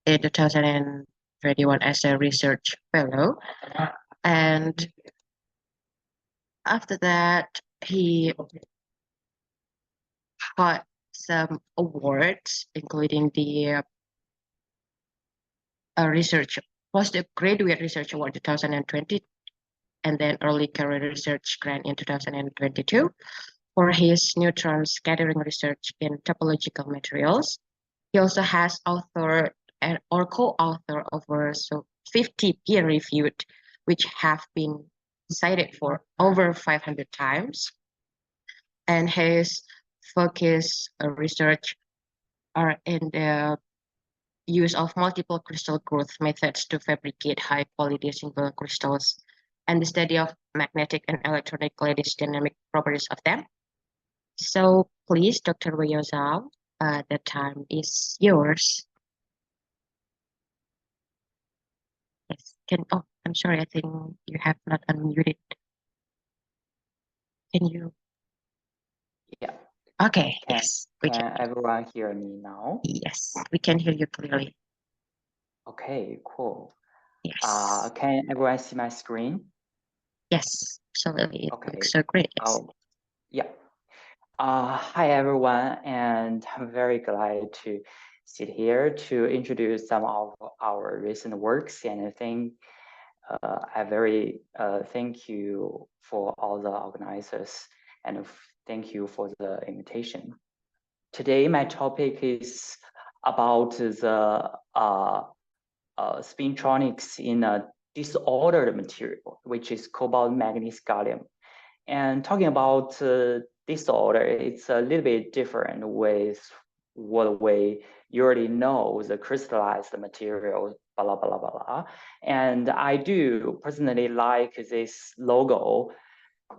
in 2021 as a research fellow. And after that, he got some awards, including the research postgraduate research award 2020, and then early career research grant in 2022 for his neutron scattering research in topological materials. He also has authored or co-authored over 50 peer-reviewed, which have been cited for over 500 times. And his focus research are in the use of multiple crystal growth methods to fabricate high-quality single crystals and the study of magnetic and electronic lattice dynamic properties of them. So please, Dr. Weiyao Zhao, the time is yours. Yes. I'm sorry, I think you have not unmuted. Can you? Yeah. Okay, yes. Can everyone hear me now? Yes, we can hear you clearly. Okay, cool. Yes. Can everyone see my screen? Yes, absolutely. Okay. It looks so great. Yes. Oh, yeah. Hi, everyone, and I'm very glad to sit here to introduce some of our recent works, and I think I very thank you for all the organizers, and thank you for the invitation. Today, my topic is about the spintronics in a disordered material, which is cobalt, manganese, gallium. And talking about disorder, it's a little bit different with what we already know, the crystallized material, blah, blah, blah, blah. And I do personally like this logo,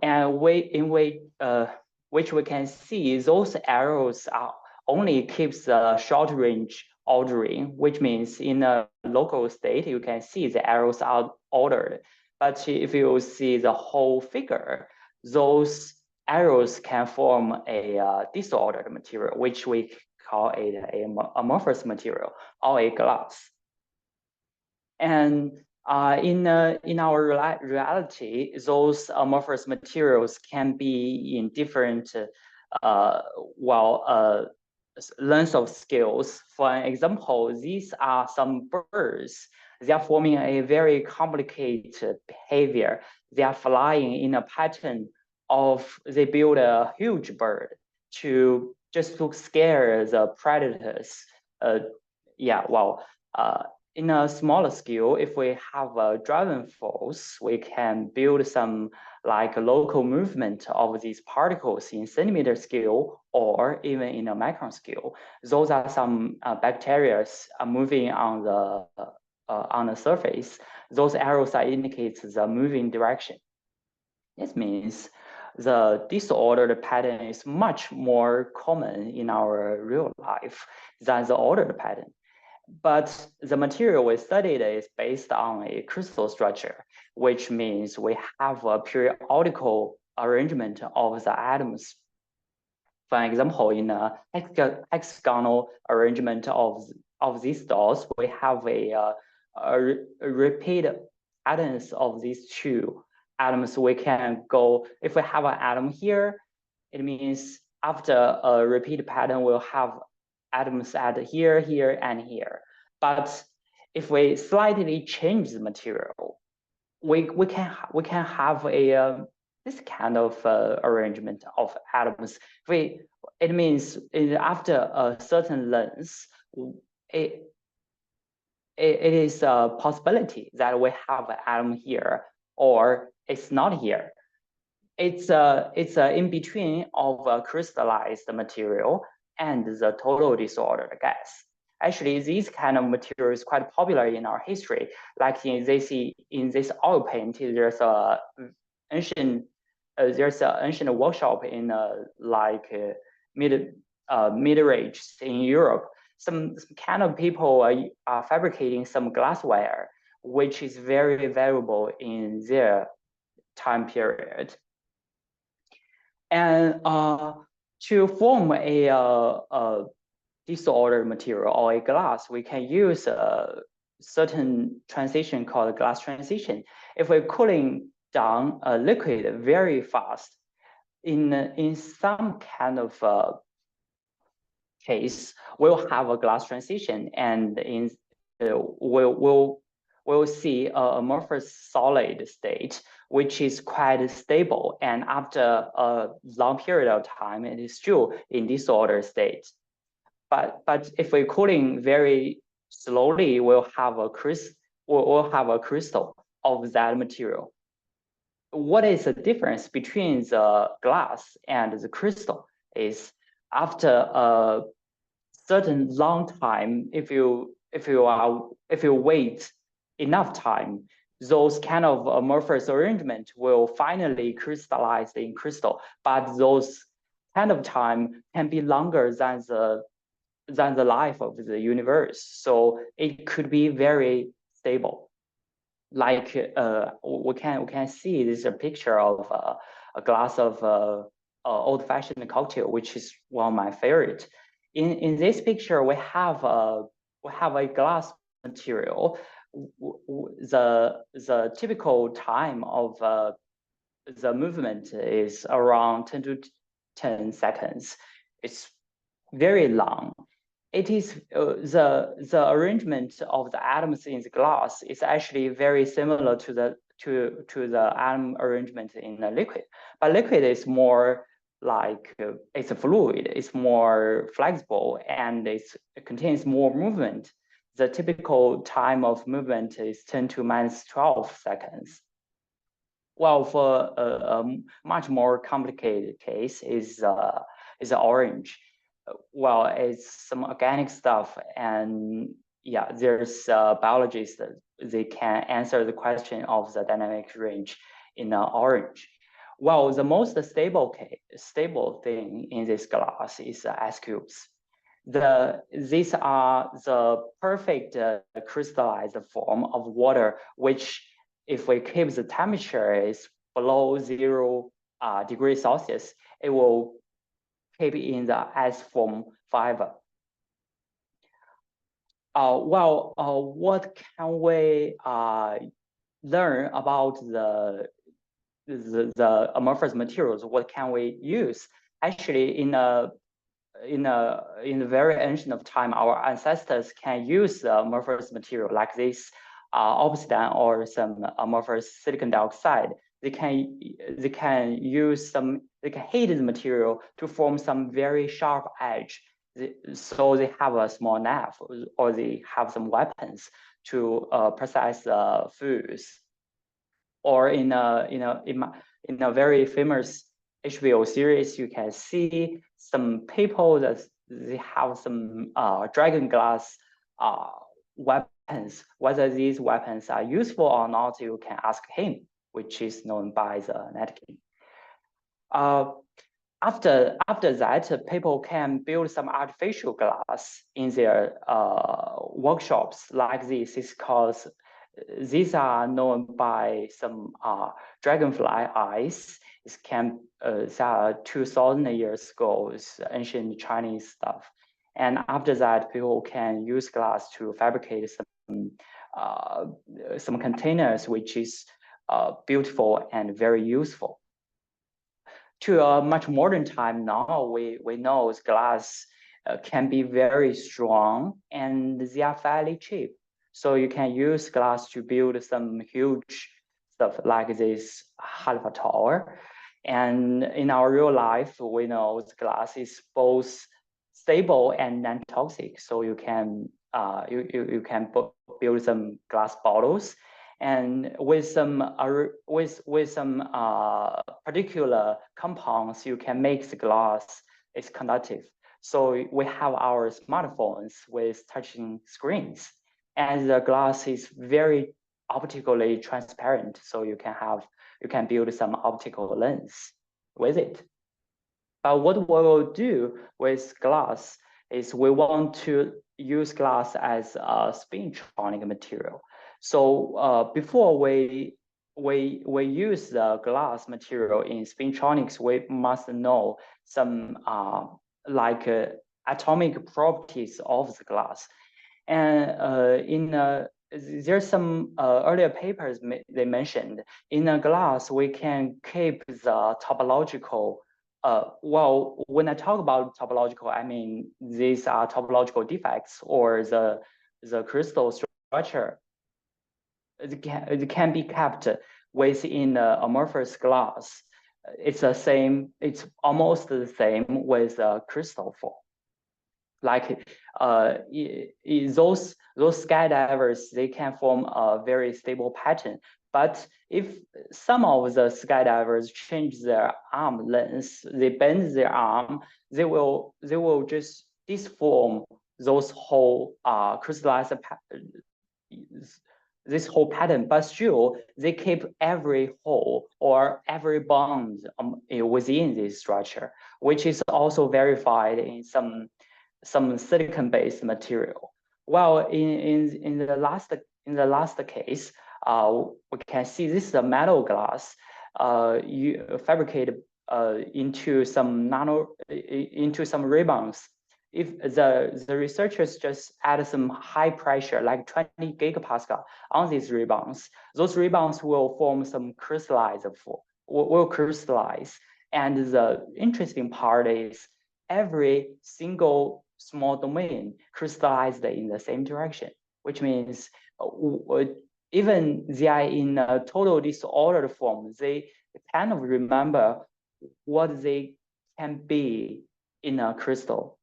and which we can see those arrows are only keeps the short range ordering, which means in a local state, you can see the arrows are ordered. But if you see the whole figure, those arrows can form a disordered material, which we call it a amorphous material or a glass. And in our reality, those amorphous materials can be in different lengths of scales. For an example, these are some birds. They are forming a very complicated behavior. They are flying in a pattern of, they build a huge bird just to scare the predators. In a smaller scale, if we have a driving force, we can build some like local movement of these particles in centimeter scale or even in a micron scale. Those are some bacteria moving on the surface. Those arrows indicate the moving direction. This means the disordered pattern is much more common in our real life than the ordered pattern. But the material we studied is based on a crystal structure, which means we have a periodical arrangement of the atoms. For example, in a hexagonal arrangement of these dots, we have a repeat atoms of these two atoms. We can go, if we have an atom here, it means after a repeat pattern, we'll have atoms at here, here, and here. But if we slightly change the material, we can have this kind of arrangement of atoms. It means after a certain length, it is a possibility that we have an atom here or it's not here. It's in between of a crystallized material and the total disordered gas. Actually, this kind of material is quite popular in our history. Like in this oil paint, there's an ancient workshop in mid-range in Europe. Some kind of people are fabricating some glassware, which is very valuable in their time period. And to form a disordered material or a glass, we can use a certain transition called glass transition. If we're cooling down a liquid very fast, in some kind of case, we'll have a glass transition, and in we'll see a amorphous solid state, which is quite stable, and after a long period of time, it is still in disordered state. But if we're cooling very slowly, we'll have a crystal of that material. What is the difference between the glass and the crystal is after a certain long time, if you wait enough time, those kind of amorphous arrangement will finally crystallize in crystal. But those kind of time can be longer than the life of the universe. So it could be very stable. Like we can see this is a picture of a glass of old-fashioned cocktail, which is one of my favorite. In this picture, we have a glass material. The typical time of the movement is around 10 to 10 seconds. It's very long. It is the arrangement of the atoms in the glass is actually very similar to the atom arrangement in the liquid, but liquid is more like it's a fluid. It's more flexible and it contains more movement. The typical time of movement is 10 to minus 12 seconds. Well, for a much more complicated case is orange. Well, it's some organic stuff, and yeah, there's biologists that they can answer the question of the dynamic range in orange. Well, the most stable thing in this glass is ice cubes. These are the perfect crystallized form of water, which if we keep the temperature is below 0 degrees Celsius, it will keep in the ice form forever. What can we learn about the amorphous materials? What can we use? Actually, in the very ancient of time, our ancestors can use the amorphous material like this obsidian or some amorphous silicon dioxide. They can heat the material to form some very sharp edge. So they have a small knife, or they have some weapons to process foods. Or in a very famous HBO series, you can see some people that they have some dragon glass weapons. Whether these weapons are useful or not, you can ask him, which is known by the Netkin. After that, people can build some artificial glass in their workshops like this. These are known by some dragonfly eyes. They are 2,000 years ago, it's ancient Chinese stuff. And after that, people can use glass to fabricate some containers, which is beautiful and very useful. To a much modern time now, we know glass can be very strong and they are fairly cheap. So you can use glass to build some huge stuff like this Halifa Tower. And in our real life, we know glass is both stable and non-toxic. So you can build some glass bottles, and with some particular compounds, you can make the glass is conductive. So we have our smartphones with touching screens, and the glass is very optically transparent. So you can build some optical lens with it. But what we will do with glass is we want to use glass as a spintronic material. So before we use the glass material in spintronics, we must know some like atomic properties of the glass. And there's some earlier papers they mentioned, in a glass, we can keep the topological, well, when I talk about topological, I mean, these are topological defects or the crystal structure. It can be kept within the amorphous glass. It's the same, it's almost the same with crystal form. Like those skydivers, they can form a very stable pattern. But if some of the skydivers change their arm length, they bend their arm, they will just disform those whole crystallized this whole pattern, but still they keep every hole or every bond within this structure, which is also verified in some silicon-based material. Well, in the last case, we can see this is a metal glass you fabricated into some rebounds. If the researchers just add some high pressure, like 20 gigapascal on these rebounds, those rebounds will form some will crystallize. And the interesting part is every single small domain crystallized in the same direction, which means even they are in a total disordered form, they kind of remember what they can be in a crystal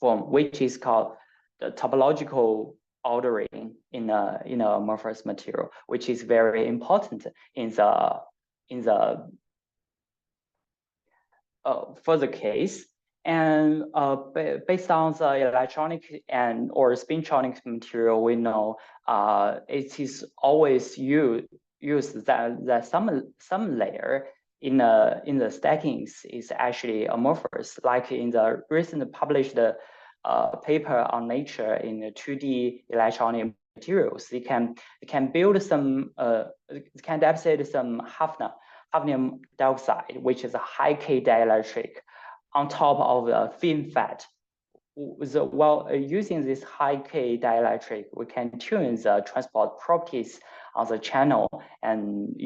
form, which is called the topological ordering in a amorphous material, which is very important in the further case. And based on the electronic or spintronics material, we know it is always used that some layer in the stackings is actually amorphous. Like in the recent published paper on Nature in the 2D electronic materials, it can build some it can deposit some hafnium dioxide, which is a high K dielectric, on top of the FinFET. While using this high K dielectric, we can tune the transport properties of the channel, and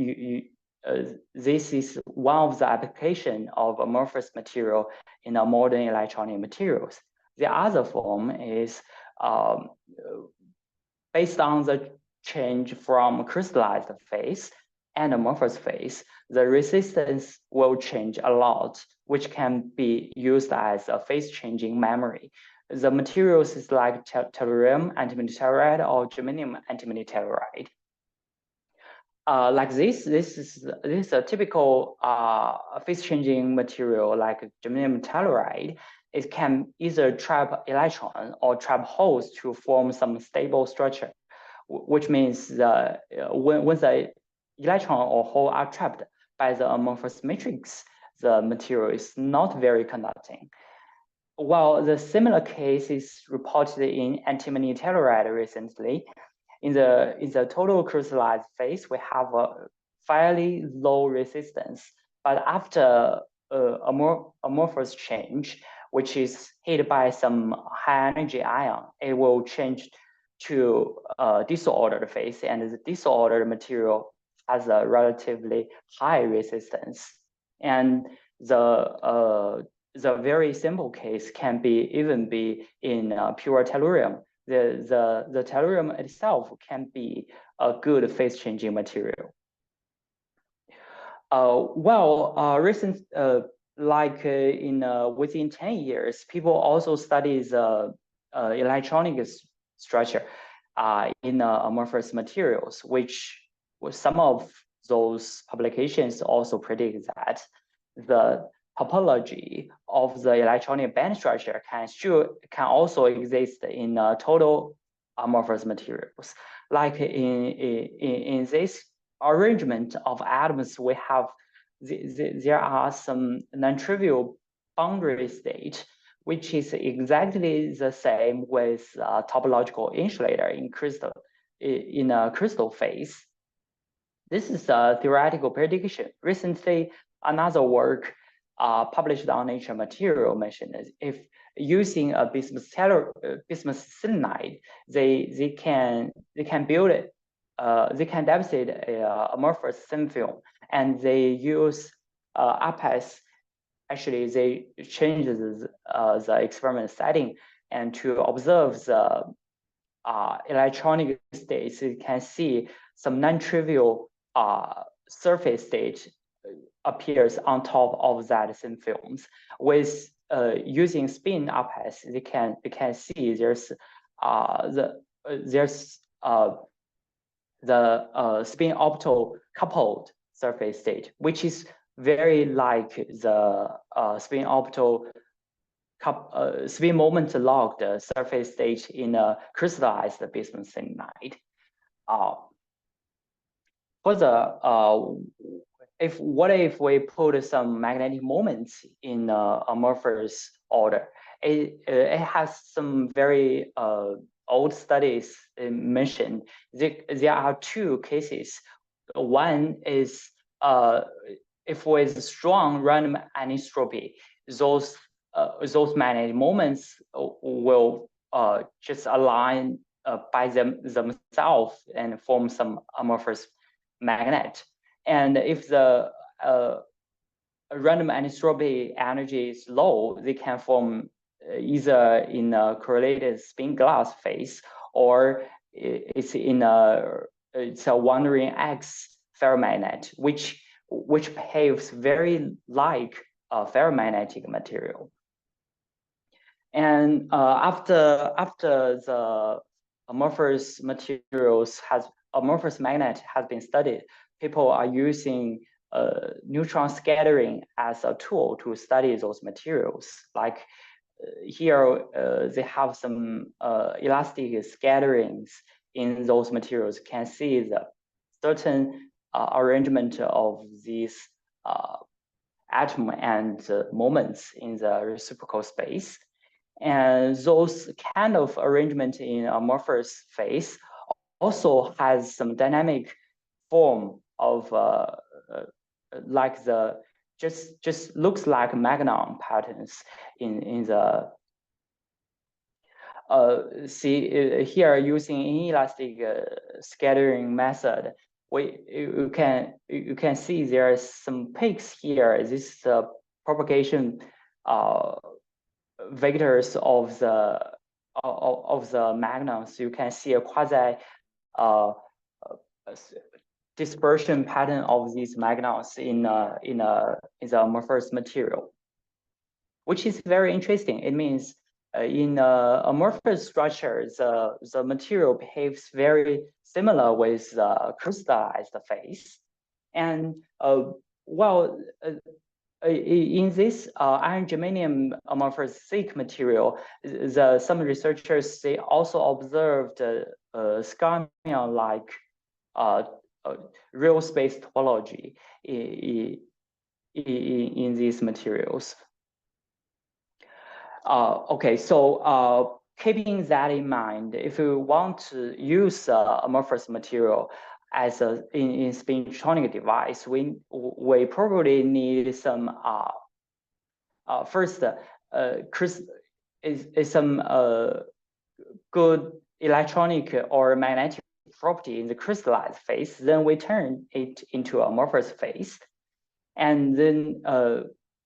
this is one of the application of amorphous material in the modern electronic materials. The other form is based on the change from crystallized phase and amorphous phase, the resistance will change a lot, which can be used as a phase-changing memory. The materials is like tellurium antimony telluride or germanium antimony telluride. Like this is a typical phase-changing material like germanium telluride. It can either trap electron or trap holes to form some stable structure, which means when the electron or hole are trapped by the amorphous matrix, the material is not very conducting. While the similar case is reported in antimony telluride recently, in the total crystallized phase, we have a fairly low resistance, but after amorphous change, which is hit by some high energy ion, it will change to a disordered phase, and the disordered material has a relatively high resistance. And the very simple case can even be in pure tellurium. The tellurium itself can be a good phase-changing material. Recent within 10 years, people also study the electronic structure in amorphous materials, which some of those publications also predict that the topology of the electronic band structure can also exist in total amorphous materials. Like in this arrangement of atoms, we have there are some non-trivial boundary state, which is exactly the same with topological insulator in a crystal phase. This is a theoretical prediction. Recently, another work published on Nature Material mentioned if using a bismuth selenide, they can build it. They can deposit a amorphous thin film, and they use AtC. Actually, they change the experiment setting and to observe the electronic states. You can see some non-trivial surface state appears on top of that thin films. With using spin AtC, they can see there's the spin orbital coupled surface state, which is very like the spin orbital spin moment logged surface state in a crystallized bismuth selenide. For the what if we put some magnetic moments in amorphous order? It has some very old studies mentioned. There are two cases. One is if with strong random anisotropy, those magnetic moments will just align by themselves and form some amorphous magnet. And if the random anisotropy energy is low, they can form either in a correlated spin glass phase, or it's a wandering X ferromagnet, which behaves very like a ferromagnetic material. And after the amorphous magnet has been studied, people are using neutron scattering as a tool to study those materials. Like here, they have some elastic scatterings in those materials. You can see the certain arrangement of these atom and moments in the reciprocal space. And those kind of arrangement in amorphous phase also has some dynamic form of like the just looks like magnon patterns in the see here using inelastic scattering method. You can see there are some peaks here. This is the propagation vectors of the magnons. You can see a quasi dispersion pattern of these magnons in the amorphous material, which is very interesting. It means in amorphous structures, the material behaves very similar with the crystallized phase. And in this iron germanium amorphous thick material, some researchers, they also observed Skyrmion-like real space topology in these materials. Okay, so keeping that in mind, if you want to use amorphous material as in spintronic device, we probably need some first some good electronic or magnetic property in the crystallized phase. Then we turn it into amorphous phase, and then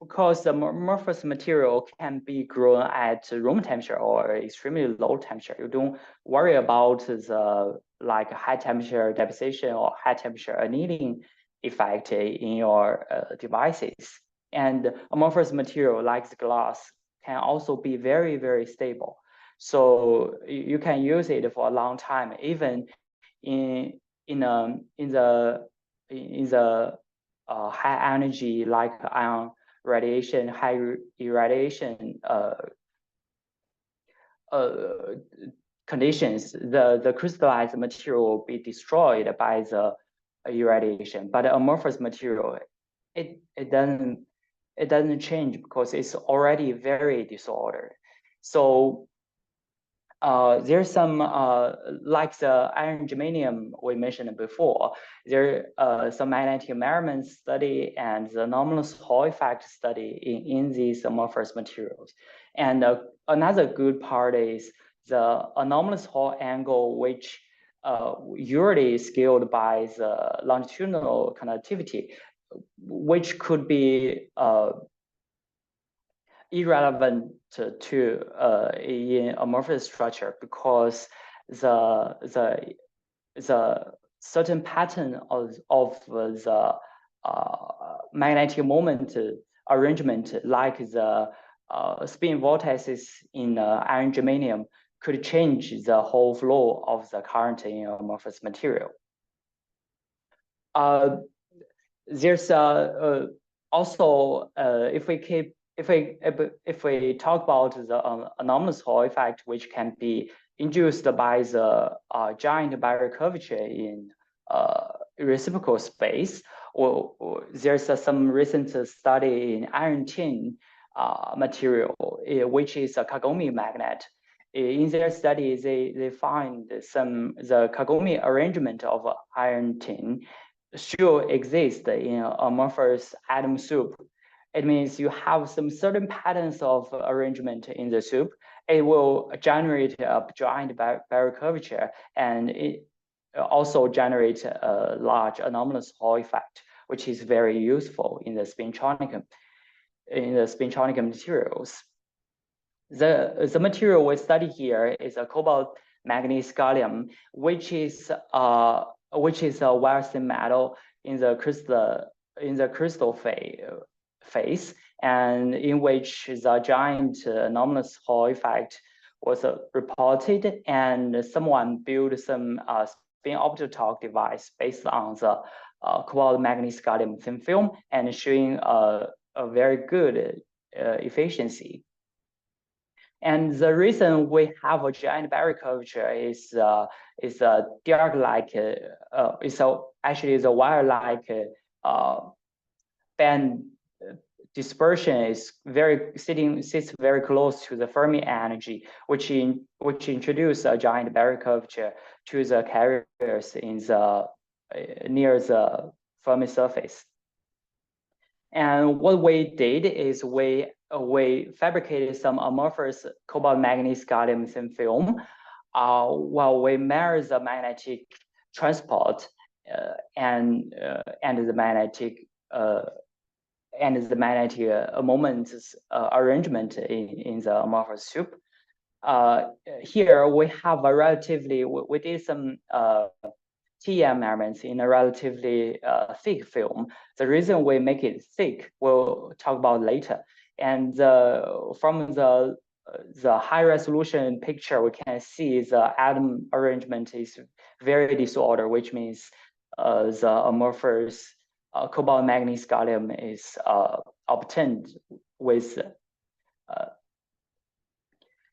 because the amorphous material can be grown at room temperature or extremely low temperature, you don't worry about the like high temperature deposition or high temperature annealing effect in your devices. And amorphous material like the glass can also be very, very stable. So you can use it for a long time, even in the high energy like ion radiation, high irradiation conditions, the crystallized material will be destroyed by the irradiation. But the amorphous material, it doesn't change because it's already very disordered. So there's some like the iron germanium we mentioned before. There some magnetic measurement study and the anomalous Hall effect study in these amorphous materials. And another good part is the anomalous Hall angle, which usually is scaled by the longitudinal conductivity, which could be irrelevant to in amorphous structure, because the certain pattern of the magnetic moment arrangement, like the spin vortices in iron germanium, could change the whole flow of the current in amorphous material. There's also if we talk about the anomalous Hall effect, which can be induced by the giant barrier curvature in reciprocal space, or there's some recent study in iron tin material, which is a Kagome magnet. In their study, they find the Kagome arrangement of iron tin still exists in amorphous atom soup. It means you have some certain patterns of arrangement in the soup. It will generate a giant barrier curvature, and it also generates a large anomalous Hall effect, which is very useful in the spintronic materials. The material we study here is a cobalt manganese gallium, which is a wire thin metal in the crystal phase, and in which the giant anomalous Hall effect was reported, and someone built some spin optotalk device based on the cobalt manganese gallium thin film, and showing a very good efficiency. And the reason we have a giant barrier curvature is a diarc-like, actually the wire-like band dispersion is sits very close to the Fermi energy, which introduce a giant barrier curvature to the carriers in the near the Fermi surface. And what we did is we fabricated some amorphous cobalt manganese gallium thin film, while we measure the magnetic transport and the magnetic moments arrangement in the amorphous soup. Here we have a relatively, we did some TEM measurements in a relatively thick film. The reason we make it thick, we'll talk about later. And from the high resolution picture, we can see the atom arrangement is very disordered, which means the amorphous cobalt manganese gallium is obtained with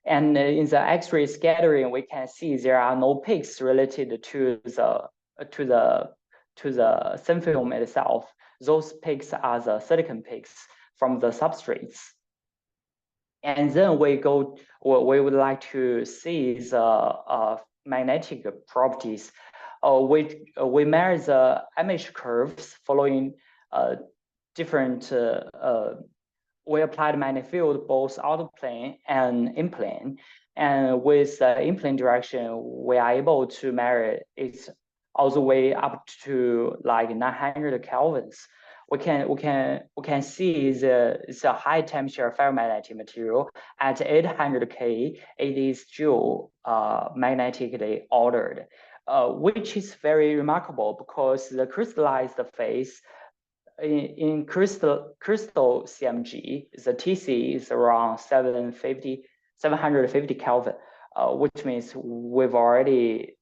and in the X-ray scattering, we can see there are no peaks related to the thin film itself. Those peaks are the silicon peaks from the substrates. And then we would like to see the magnetic properties. We measure the image curves following different. We applied magnetic field both out of plane and in plane, and with the in plane direction, we are able to measure it all the way up to like 900 kelvins. We can see the high temperature ferromagnetic material at 800 K. It is still magnetically ordered, which is very remarkable because the crystallized phase in crystal CMG, the TC is around 750 Kelvin, which means we've already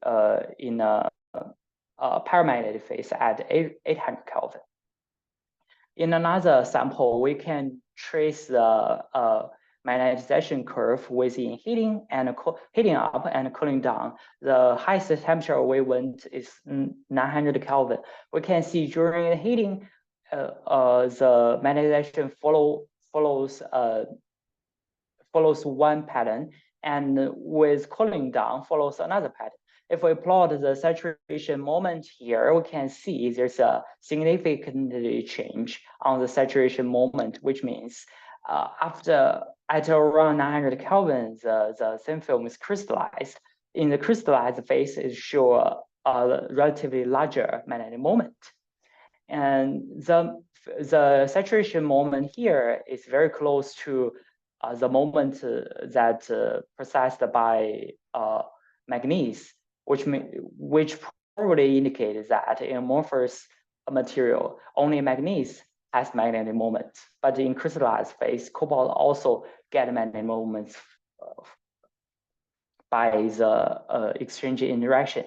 in a paramagnetic phase at 800 Kelvin. In another sample, we can trace the magnetization curve within heating up and cooling down. The highest temperature we went is 900 Kelvin. We can see during the heating, the magnetization follows one pattern, and with cooling down follows another pattern. If we plot the saturation moment here, we can see there's a significant change on the saturation moment, which means after at around 900 Kelvin, the thin film is crystallized. In the crystallized phase, it shows a relatively larger magnetic moment. And the saturation moment here is very close to the moment that processed by manganese, which probably indicates that in amorphous material, only manganese has magnetic moments. But in crystallized phase, cobalt also get magnetic moments by the exchange interaction.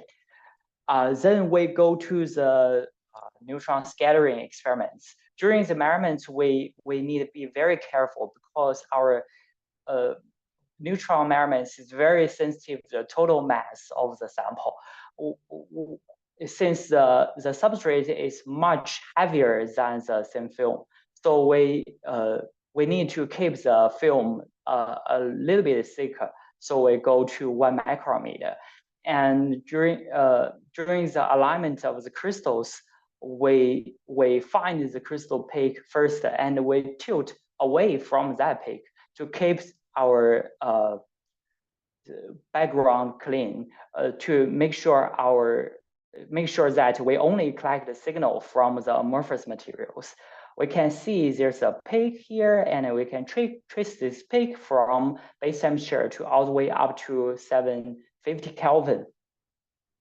Then we go to the neutron scattering experiments. During the measurements, we need to be very careful because our neutron measurements is very sensitive to the total mass of the sample. Since the substrate is much heavier than the thin film, so we need to keep the film a little bit thicker. So we go to 1 micrometer. And during the alignment of the crystals, we find the crystal peak first, and we tilt away from that peak to keep our background clean, to make sure that we only collect the signal from the amorphous materials. We can see there's a peak here, and we can trace this peak from base temperature to all the way up to 750 Kelvin.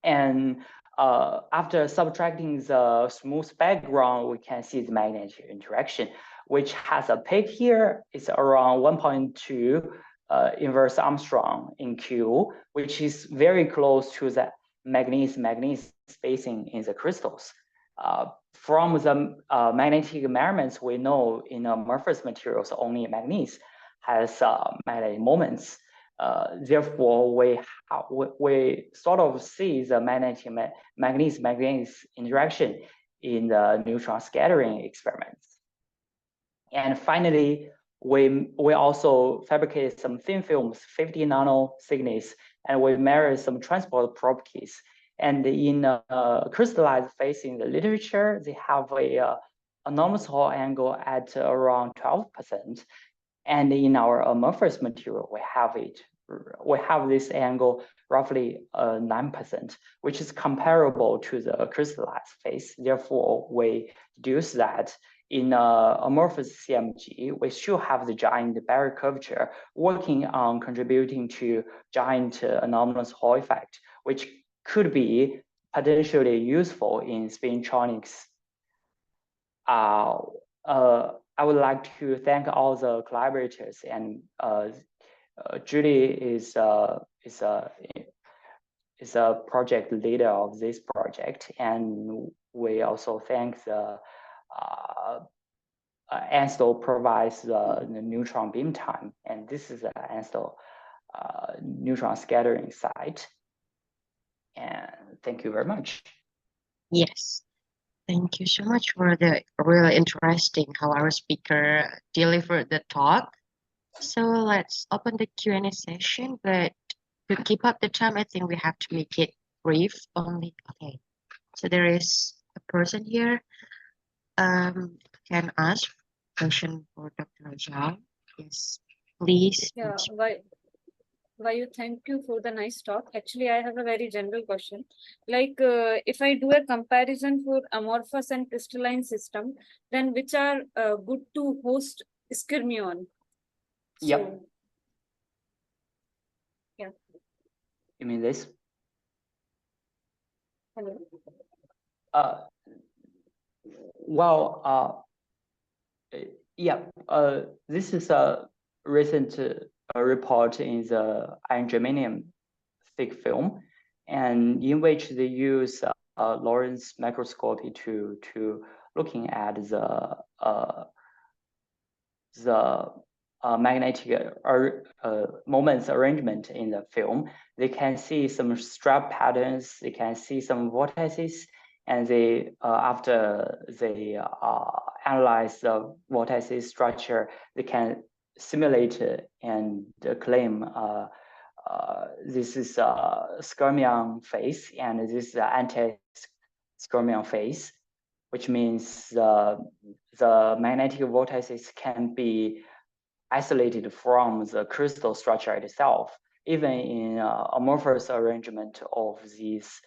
And after subtracting the smooth background, we can see the magnetic interaction, which has a peak here. It's around 1.2 inverse Armstrong in Q, which is very close to the manganese spacing in the crystals. From the magnetic measurements, we know in amorphous materials, only manganese has magnetic moments. Therefore, we sort of see the manganese interaction in the neutron scattering experiments. And finally, we also fabricated some thin films, 50 nano thickness, and we measured some transport properties. And in crystallized phase in the literature, they have a anomalous Hall angle at around 12%. And in our amorphous material, we have this angle roughly 9%, which is comparable to the crystallized phase. Therefore, we deduce that in amorphous CMG, we should have the giant barrier curvature working on contributing to giant anomalous Hall effect, which could be potentially useful in spintronics. I would like to thank all the collaborators, and Julie is a project leader of this project, and we also thank the ANSTO provides the neutron beam time, and this is an ANSTO neutron scattering site. And thank you very much. Yes. Thank you so much for the really interesting how our speaker delivered the talk. So let's open the Q&A session, but to keep up the time, I think we have to make it brief only. Okay, so there is a person here. Can ask question for Dr. Zhao. Yes, please. Yeah, Weiyao, thank you for the nice talk. Actually, I have a very general question. Like, if I do a comparison for amorphous and crystalline system, then which are good to host Skyrmion? Yep. So, yeah. You mean this? Hello. Well, yeah. This is a recent report in the iron germanium thick film, and in which they use Lorentz microscopy to looking at the magnetic moments arrangement in the film. They can see some strap patterns. They can see some vortices, and they after they analyze the vortices structure, they can simulate and claim this is a Skyrmion phase, and this is an anti-Skyrmion phase, which means the magnetic vortices can be isolated from the crystal structure itself, even in amorphous arrangement of these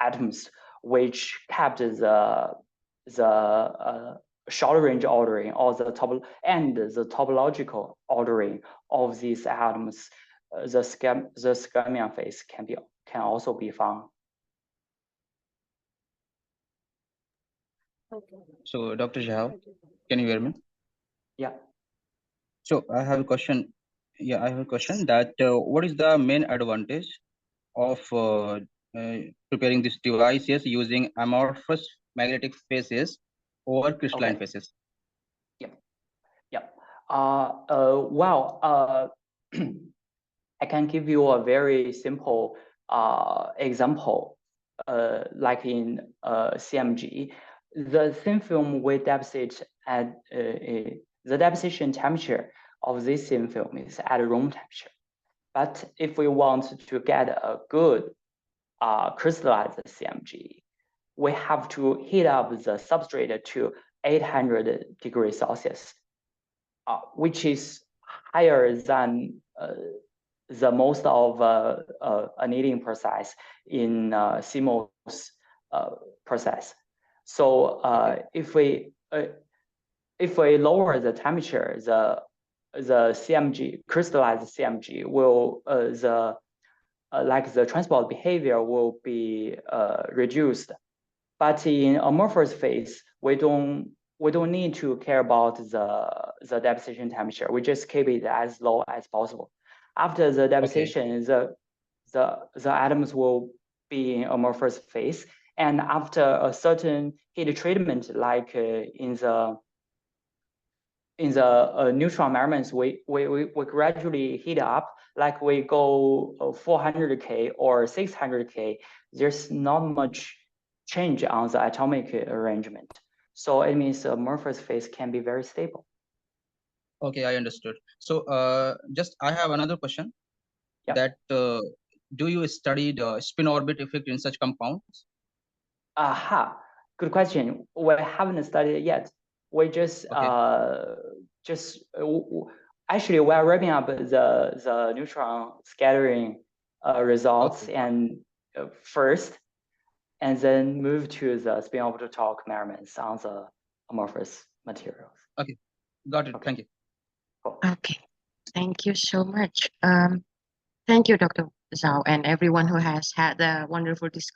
atoms, which kept the short range ordering or the topological ordering of these atoms. The Skyrmion phase can also be found. Okay. So, Dr. Zhao, can you hear me? Yeah. So I have a question. Yeah, I have a question that what is the main advantage of preparing this devices using amorphous magnetic phases over crystalline phases? Yeah. Well, I can give you a very simple example, like in CMG. The thin film we deposit at the deposition temperature of this thin film is at room temperature. But if we want to get a good crystallized CMG, we have to heat up the substrate to 800 degrees Celsius, which is higher than the most of annealing process in CMOS process. So if we lower the temperature, the CMG, crystallized CMG will like the transport behavior will be reduced. But in amorphous phase, we don't need to care about the deposition temperature. We just keep it as low as possible. After the deposition, the atoms will be in amorphous phase, and after a certain heat treatment, like in the neutron measurements, we gradually heat up, like we go 400K or 600K. There's not much change on the atomic arrangement. So it means the amorphous phase can be very stable. Okay, I understood. So just I have another question. Yeah. That do you study the spin orbit effect in such compounds? Aha, good question. We haven't studied it yet. We just actually we're wrapping up the neutron scattering results and first, and then move to the spin orbital torque measurements on the amorphous materials. Okay, got it. Okay. Thank you. Cool. Okay, thank you so much. Thank you, Dr. Zhao, and everyone who has had the wonderful discussion.